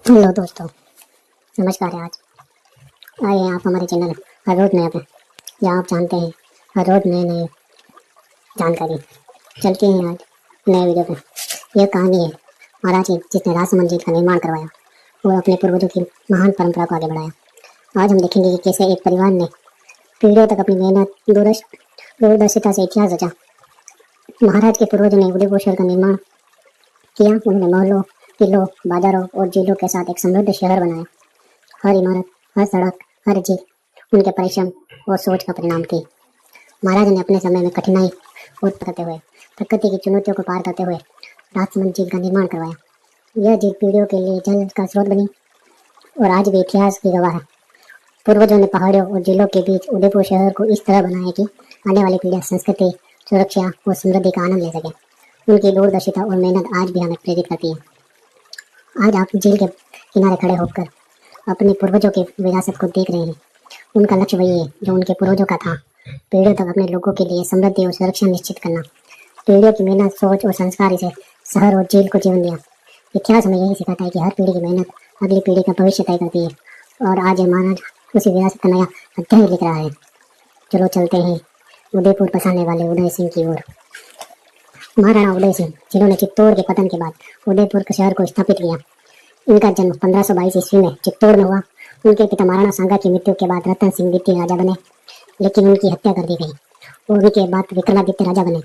Hello दोस्तों, नमस्कार है। आज आए हैं आप हमारे चैनल हर रोज़ नया पे, जहाँ आप जानते हैं हर रोज़ नए नए जानकारी। चलते हैं आज नए वीडियो पे। यह कहानी है महाराज की, जिसने राजसमंद झील का निर्माण करवाया और अपने पूर्वजों की महान परंपरा को आगे बढ़ाया। आज हम देखेंगे कि कैसे एक परिवार ने पीढ़ियों तक अपनी मेहनत, दूरदर्शिता से इतिहास रचा। महाराज के पूर्वजों ने उदयपुर शहर का निर्माण किया। उन्होंने महलों, किलों, बाजारों और झीलों के साथ एक समृद्ध शहर बनाया। हर इमारत, हर सड़क, हर झील उनके परिश्रम और सोच का परिणाम थी। महाराज ने अपने समय में कठिनाई और करते हुए, प्रकृति की चुनौतियों को पार करते हुए राजसमंद झील का निर्माण करवाया। यह झील पीढ़ियों के लिए जल का स्रोत बनी और आज भी इतिहास की गवाह है। पूर्वजों ने पहाड़ियों और झीलों के बीच उदयपुर शहर को इस तरह बनाया कि आने वाली पीढ़ियां संस्कृति, सुरक्षा और समृद्धि का आनंद ले सके। उनकी दूरदर्शिता और मेहनत आज भी हमें प्रेरित करती है। आज आप झील के किनारे खड़े होकर अपने पूर्वजों की विरासत को देख रहे हैं। उनका लक्ष्य वही है जो उनके पूर्वजों का था, पीढ़ियों तक अपने लोगों के लिए समृद्धि और सुरक्षा निश्चित करना। पीढ़ियों की मेहनत, सोच और संस्कार इसे शहर और झील को जीवन दिया। इतिहास हमें यही सिखाता है कि हर पीढ़ी की मेहनत अगली पीढ़ी का भविष्य तय करती है, और आज ये महाराज उसी विरासत का नया अध्याय लिख रहा है। चलो चलते हैं उदयपुर बसाने वाले उदय सिंह की ओर। महाराणा उदय सिंह, जिन्होंने चित्तौड़ के पतन के बाद उदयपुर के शहर को स्थापित किया। इनका जन्म 1522 ईस्वी में चित्तौड़ में हुआ। उनके पिता महाराणा सांगा की मृत्यु के बाद रतन सिंह द्वितीय राजा बने, लेकिन उनकी हत्या कर दी गई। और उनके बाद विक्रमादित्य राजा बने।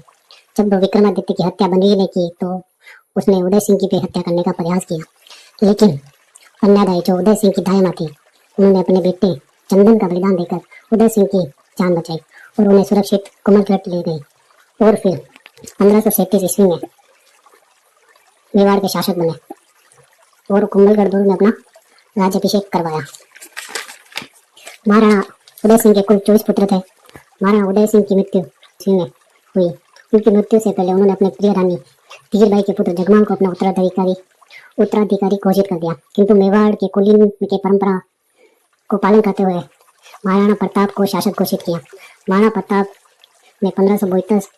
जब विक्रमादित्य की हत्या बनी ने की तो उसने उदय सिंह की भी हत्या करने का प्रयास किया, लेकिन कन्यादायी जो उदय सिंह की दाई थी, उन्होंने अपने बेटे चंदन का बलिदान देकर उदय सिंह की जान बचाई और उन्हें सुरक्षित कुमलगढ़ ले गई। और फिर 1537 ईस्वी में मेवाड़ के शासक बने और कुंभलगढ़ दुर्ग में अपना राज्याभिषेक करवाया। महाराणा उदय सिंह के कुल 24 पुत्र थे। महाराणा उदय सिंह की मृत्यु ईस्वी में हुई। उनकी मृत्यु से पहले उन्होंने अपने प्रिय रानी धीरबाई के पुत्र जगमान को अपना उत्तराधिकारी घोषित कर दिया, किंतु मेवाड़ के कुलीन की परंपरा को पालन करते हुए महाराणा प्रताप को शासक घोषित किया। महाराणा प्रताप ने 1572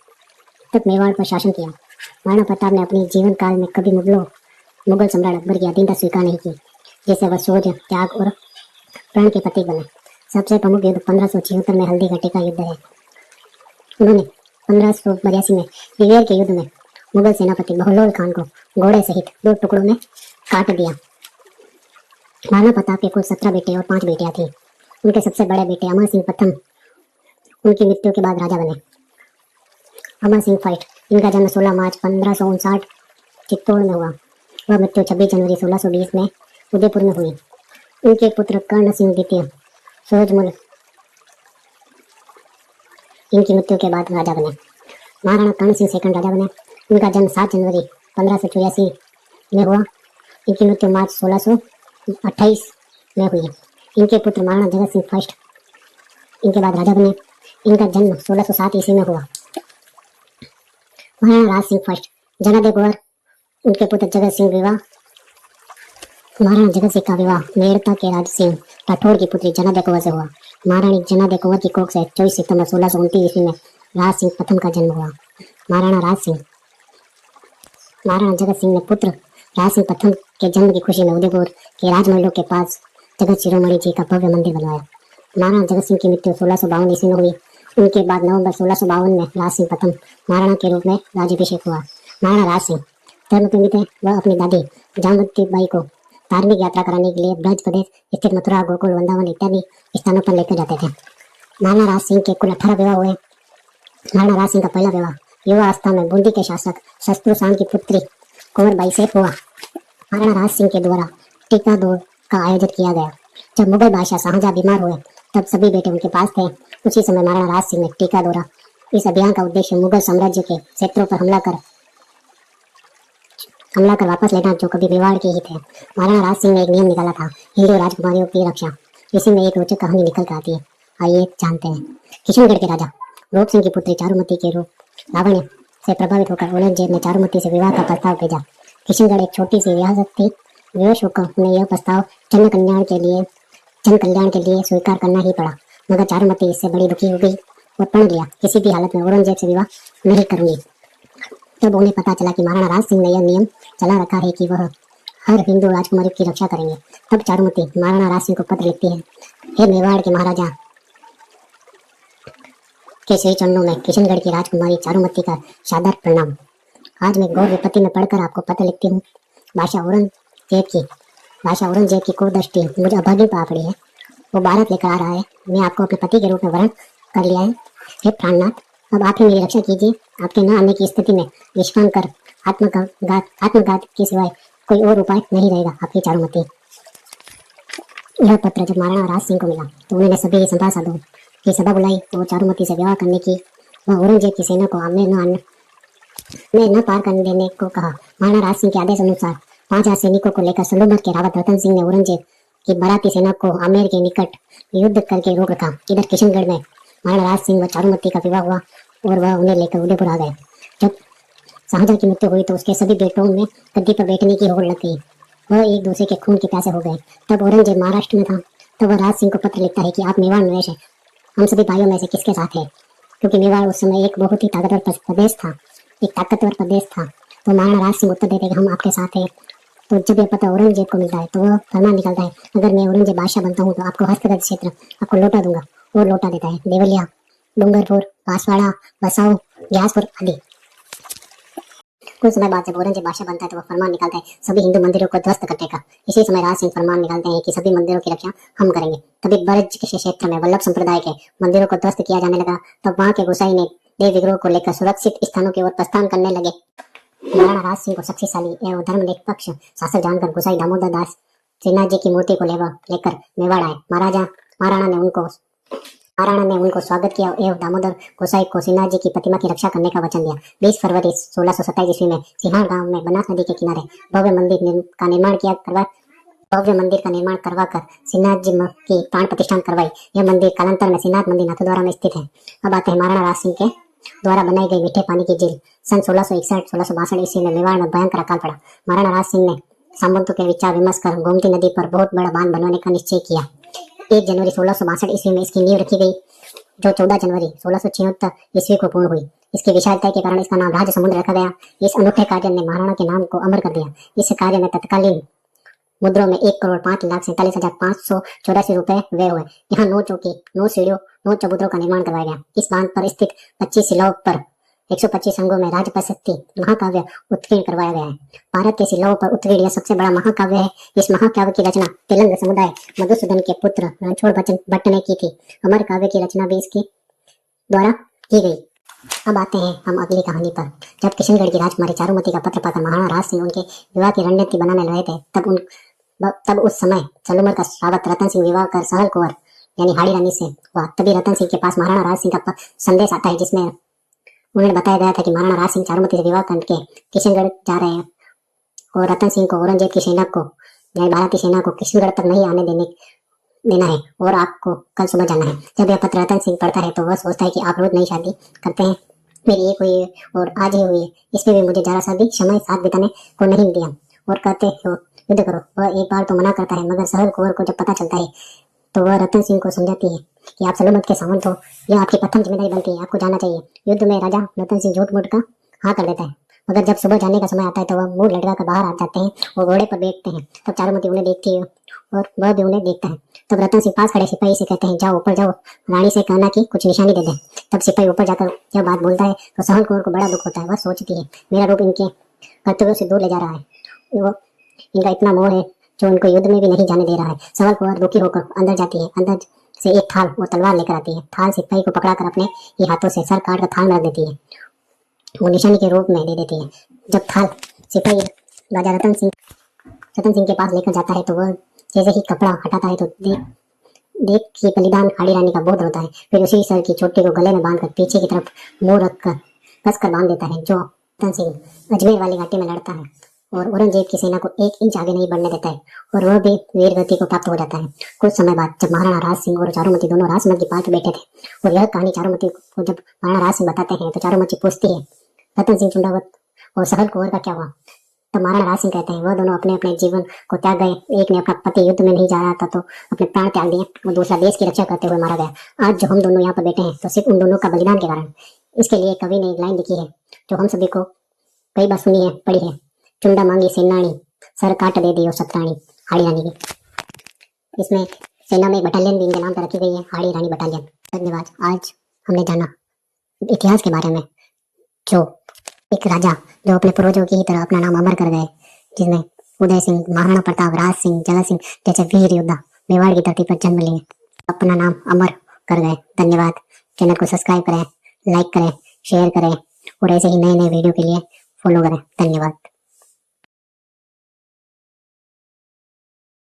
तक मेवाड़ पर शासन किया। महाराणा प्रताप ने अपने जीवन काल में कभी मुगल सम्राट अकबर की अधीनता स्वीकार नहीं की, जिससे वह शौर्य, त्याग और प्रण के प्रतीक बने। सबसे प्रमुख युद्ध 1576 में हल्दी घाटी का युद्ध है। उन्होंने 1582 में ग्वालियर के युद्ध में मुगल सेनापति बहलोल खान को घोड़े सहित 2 टुकड़ों में काट दिया। महाराणा प्रताप के कुल 17 बेटे और 5 बेटियां थी। उनके सबसे बड़े बेटे अमर सिंह प्रथम उनकी मृत्यु के बाद राजा बने। अमर सिंह फर्स्ट, इनका जन्म 16 मार्च 1559 चित्तौड़ में हुआ। वह मृत्यु 26 जनवरी 1620 में उदयपुर में हुई। उनके पुत्र कर्ण सिंह द्वितीय सूरजमल इनकी मृत्यु के बाद राजा बने। महाराणा कर्ण सिंह सेकंड राजा बने। इनका जन्म 7 जनवरी 1584 में हुआ। इनकी मृत्यु मार्च 1628 में हुई। इनके पुत्र महाराणा जगत सिंह फर्स्ट इनके बाद राजा बने। इनका जन्म 1607 ईस्वी में हुआ। महाराणा राज सिंह फर्स्ट, जनादे कुंवर, उनके पुत्र जगत सिंह विवाह। महाराणा जगत सिंह का विवाह मेड़ता के राज सिंह राठौड़ की पुत्री जनादे कुंवर से हुआ। महारानी जनादे कुंवर की कोख से 24 सितंबर 1629 ईस्वी में राज सिंह प्रथम का जन्म हुआ। महाराणा जगत सिंह ने पुत्र राज सिंह प्रथम के जन्म की खुशी में उदयपुर के राजमहलों के पास जगत शिरोमणि जी का भव्य मंदिर बनवाया। महाराणा जगत सिंह की मृत्यु 1652 ईस्वी में हुई। उनके बाद नवंबर 1652 में राज सिंह प्रथम महाराणा के रूप में राज्याभिषेक हुआ। महाराणा राज सिंह धर्मप्रेमी थे। वह अपनी दादी जामवती बाई को धार्मिक यात्रा कराने के लिए ब्रज प्रदेश स्थित मथुरा, गोकुल, वृंदावन इत्यादि स्थानों पर लेकर जाते थे। महाराणा राज सिंह के कुल 18 विवाह हुए। महाराणा राज सिंह का पहला विवाह युवा अवस्था में बूंदी के शासक शत्रुसान की पुत्री कुंवर बाई से हुआ। महाराणा राज सिंह के द्वारा टीका दौड़ का आयोजन किया गया। जब मुगल बादशाह शाहजहां बीमार हुए तब सभी बेटे उनके पास थे। उसी समय महाराणा राज सिंह ने टीका दौरा। इस अभियान का उद्देश्य मुगल साम्राज्य के क्षेत्रों पर हमला कर वापस लेना, जो कभी मेवाड़ के ही थे। महाराणा राज सिंह ने एक नियम निकाला था, हिंदू राजकुमारियों की रक्षा। इसी में एक रोचक कहानी निकल कर आती है, आइए जानते हैं। किशनगढ़ के राजा रूप सिंह की पुत्री चारुमती के रूप लावण्य से प्रभावित होकर औरंगजेब ने चारुमती से विवाह का प्रस्ताव भेजा। किशनगढ़ एक छोटी सी रियासत थी। विवश होकर उन्हें यह प्रस्ताव जन कल्याण के लिए स्वीकार करना ही पड़ा, मगर चारुमती इससे बड़ी दुखी हो गई और प्रण लिया, किसी भी हालत में औरंगजेब से विवाह नहीं करूंगी। तब उन्हें पता चला कि महाराणा राज सिंह ने यह नियम चला रखा है कि वह हर हिंदू राजकुमारी की रक्षा करेंगे। तब चारुमती महाराणा राज सिंह को पत्र लिखती है। हे मेवाड़ के महाराजा के श्री चरणों में किशनगढ़ की राजकुमारी चारुमती का सादर प्रणाम। आज मैं गौर विपत्ति में पढ़कर आपको पत्र लिखती हूँ। बादशाह औरंगजेब की कुदृष्टि मुझे अभागी पा पड़ी है। वो भारत लेकर आ रहा है। मैं आपको अपने पति के रूप में वरण कर लिया है। हे प्राणनाथ, अब आप ही मेरी रक्षा कीजिए। आपके न आने की स्थिति में निष्काम कर आत्मघात के सिवाय कोई और उपाय नहीं रहेगा। आपकी चारुमती। यह पत्र जब महाराणा राज सिंह को मिला तो उन्होंने सभी सभासदों की सभा बुलाई और चारुमती से विवाह करने की वह औरंगजेब की सेना को में न पार करने देने को कहा। महाराणा राज सिंह के आदेश अनुसार 5,000 सैनिकों को लेकर सलोमर के रावत रतन सिंह ने औरंगजेब की बाराती सेना को आमेर के निकट युद्ध करके रोक रखा। इधर किशनगढ़ में महाराणा राज सिंह व चारुमती का विवाह हुआ और वह उन्हें लेकर उदयपुर आ गए। जब शाहजहां की मृत्यु हुई तो उसके सभी बेटों में गद्दी पर बैठने की होड़ लग गई। वह एक दूसरे के खून के प्यासे हो गए। तब औरंगजेब महाराष्ट्र में था। तब वह राज सिंह को पत्र लिखता है कि आप मेवाड़ नरेश है, हम सभी भाइयों में से किसके साथ है। क्योंकि मेवाड़ उस समय एक बहुत ही ताकतवर प्रदेश था। तो महाराणा राज सिंह उत्तर देते कि हम आपके साथ हैं। तो जब यह पत्र औरंगजेब को मिलता है तो वह फरमान निकलता है, अगर मैं औरंगजेब बादशाह बनता हूँ तो आपको हस्तगत क्षेत्र आपको लौटा दूंगा। और लौटा देता है। देवलिया, डूंगरपुर, बांसवाड़ा, बसाऊ, ग्यासपुर आदि। कुछ समय बाद जब औरंगजेब बादशाह बनता है तो वह फरमान निकालता है सभी हिंदू मंदिरों को ध्वस्त करने का। इसी समय राज सिंह फरमान निकालते हैं कि सभी मंदिरों की रक्षा हम करेंगे। तभी ब्रज के क्षेत्र में वल्लभ संप्रदाय के मंदिरों को ध्वस्त किया जाने लगा। तब वहां के गोसाई ने देव विग्रह को लेकर सुरक्षित स्थानों की ओर प्रस्थान करने लगे। महाराणा राज सिंह को शक्तिशाली एवं धर्मनिरपेक्ष शासक जानकर गोसाई दामोदर दास श्रीनाथ जी की मूर्ति को लेकर मेवाड़ आए। महाराणा ने उनको स्वागत किया एवं दामोदर गोसाई को श्रीनाथ जी की प्रतिमा की रक्षा करने का वचन दिया। 20 फरवरी 1627 ईस्वी में सिंहार गांव में बनास नदी के किनारे भव्य मंदिर का निर्माण करवाकर श्रीनाथ जी की प्राण प्रतिष्ठा करवाई। यह मंदिर कालांतर में श्रीनाथ मंदिर नाथद्वारा में स्थित है। अब आते हैं महाराणा राज सिंह के द्वारा बनाई गई मीठे पानी की झील। सन 1661-1662 ईस्वी में मेवाड़ में भयंकर अकाल पड़ा। महाराणा राज सिंह ने सामंतों के विचार विमर्श कर गोमती नदी पर बहुत बड़ा बांध बनवाने का निश्चय किया। 1 जनवरी 1662 ईस्वी में इसकी नींव रखी गई, जो 14 जनवरी 1676 ईस्वी को पूर्ण हुई। इसकी विशालता के कारण इसका नाम राज समुद्र रखा गया। इस अनूठे कार्य ने महाराणा के नाम को अमर कर दिया। इस कार्य में तत्कालीन मुद्रों में 1,05,47,584 रुपए व्यय हुए। यहाँ 9 चौकी, 9 सीढ़ियों, 9 चबूतरों का निर्माण करवाया गया। इस बांध पर स्थित 25 शिलाओं पर 125 अंगों में राजपशक्ति महाकाव्य उत्कीर्ण करवाया गया है। भारत के शिलाओं पर उत्कीर्ण यह सबसे बड़ा महाकाव्य है। इस महाकाव्य की रचना तेलंग समुदाय मधुसूदन के पुत्र रणछोड़ भट्ट ने की थी। अमर काव्य की रचना भी इसके द्वारा की गई। अब आते हैं हम अगली कहानी पर। जब किशनगढ़ की राजकुमारी चारुमती का पत्र पाकर महाराणा राज सिंह उनके विवाह की रणनीति बनाने रहे थे, तब उस समय सलूमर का रावत रतन सिंह विवाह कर सहल कुंवर यानी हाड़ी रानी से हुआ। तभी रतन सिंह के पास महाराणा राज सिंह का संदेश आता है, जिसमें उन्हें बताया गया था कि महाराणा राज सिंह चारुमती से विवाह करके किशनगढ़ जा रहे हैं और रतन सिंह को औरंगजेब की सेना को यानी भारतीय सेना को किशनगढ़ तक नहीं आने देना है और आपको कल सुबह जाना है। जब यह पत्र रतन सिंह पढ़ता है तो वह सोचता है कि आप रोज नई शादी करते हैं, मेरी एक हुई है और आज ही हुई है, इसमें भी मुझे जरा सा भी समय साथ बिताने को नहीं दिया और कहते हो युद्ध करो। वह एक बार तो मना करता है, मगर सहल कुंवर को जब पता चलता है तो वह रतन सिंह को समझाती है कि आप सलोमत के सामंत हो, यह आपकी प्रथम जिम्मेदारी बनती है, आपको जाना चाहिए। युद्ध में राजा रतन सिंह झूठ मूठ का हाँ कर देता है, मगर जब सुबह जाने का समय आता है तो वह मुंह लटका कर बाहर आ जाते हैं और घोड़े पर बैठते हैं। तब चारुमती उन्हें देखती है और वह भी उन्हें देखता है। तब रतन सिंह पास खड़े सिपाही से कहते हैं, जाओ ऊपर जाओ, रानी से कहना कि कुछ निशानी दे दे। तब सिपाही ऊपर जाकर यह बात बोलता है तो सहल कुंवर को बड़ा दुख होता है। वह सोचती है मेरा रूप इनके कर्तव्यों से दूर ले जा रहा है, वो इनका इतना मोह है जो उनको युद्ध में भी नहीं जाने दे रहा है। सहल कुंवर दुखी होकर अंदर जाती है। अंदर से एक थाल और तलवार लेकर आती है। थाल सिपाही को पकड़ाकर अपने ही हाथों से सर काट कर थाल में रख देती है, वो निशानी के रूप में दे देती है। जब थाल सिपाही राजा रतन सिंह के पास लेकर जाता है तो वह जैसे ही कपड़ा हटाता है तो देख कि बलिदान हाड़ी रानी का बोध होता है। फिर उसी सर की चोटी को गले में बांधकर पीछे की तरफ मुंह रखकर कसकर बांध देता है। जो रतन सिंह अजमेर वाली घाटी में लड़ता है और औरंगजेब की सेना को 1 इंच आगे नहीं बढ़ने देता है और वह भी वीर गति को प्राप्त हो जाता है। कुछ समय बाद जब महाराणा राज सिंह और चारुमती दोनों राजमहल की पाल पर बैठे थे और यह कहानी चारुमती को जब महाराणा राज सिंह बताते हैं तो चारुमती पूछती है, रतन सिंह चुंडावत और सहल कुंवर का क्या हुआ? तब महाराणा राज सिंह कहते हैं, वह दोनों अपने अपने जीवन को त्याग गए। एक ने अपना पति युद्ध में नहीं जा रहा था तो अपने प्राण त्याग दिए और दूसरा देश की रक्षा करते हुए मारा गया। आज जो हम दोनों यहाँ पर बैठे हैं तो सिर्फ उन दोनों का बलिदान के कारण। इसके लिए कवि ने एक लाइन लिखी है जो हम सभी को कई बार सुनी है, पढ़ी है। चुंडा मांगी सेनानी सर काट दे दी सतरानी हाड़ी रानी की। इसमें सेना में एक बटालियन भी इनके नाम पर रखी गई है, हाड़ी रानी बटालियन। धन्यवाद। आज हमने जाना इतिहास के बारे में, जो एक राजा जो अपने पूर्वजों की ही तरह अपना नाम अमर कर गए, जिसने उदय सिंह, महाराणा प्रताप, राज सिंह, जला सिंह जैसे वीर योद्धा मेवाड़ की धरती पर जन्म लिए, अपना नाम अमर कर गए। धन्यवाद। चैनल को सब्सक्राइब करें, लाइक करें, शेयर करें और ऐसे ही नए नए वीडियो के लिए फॉलो करें। धन्यवाद।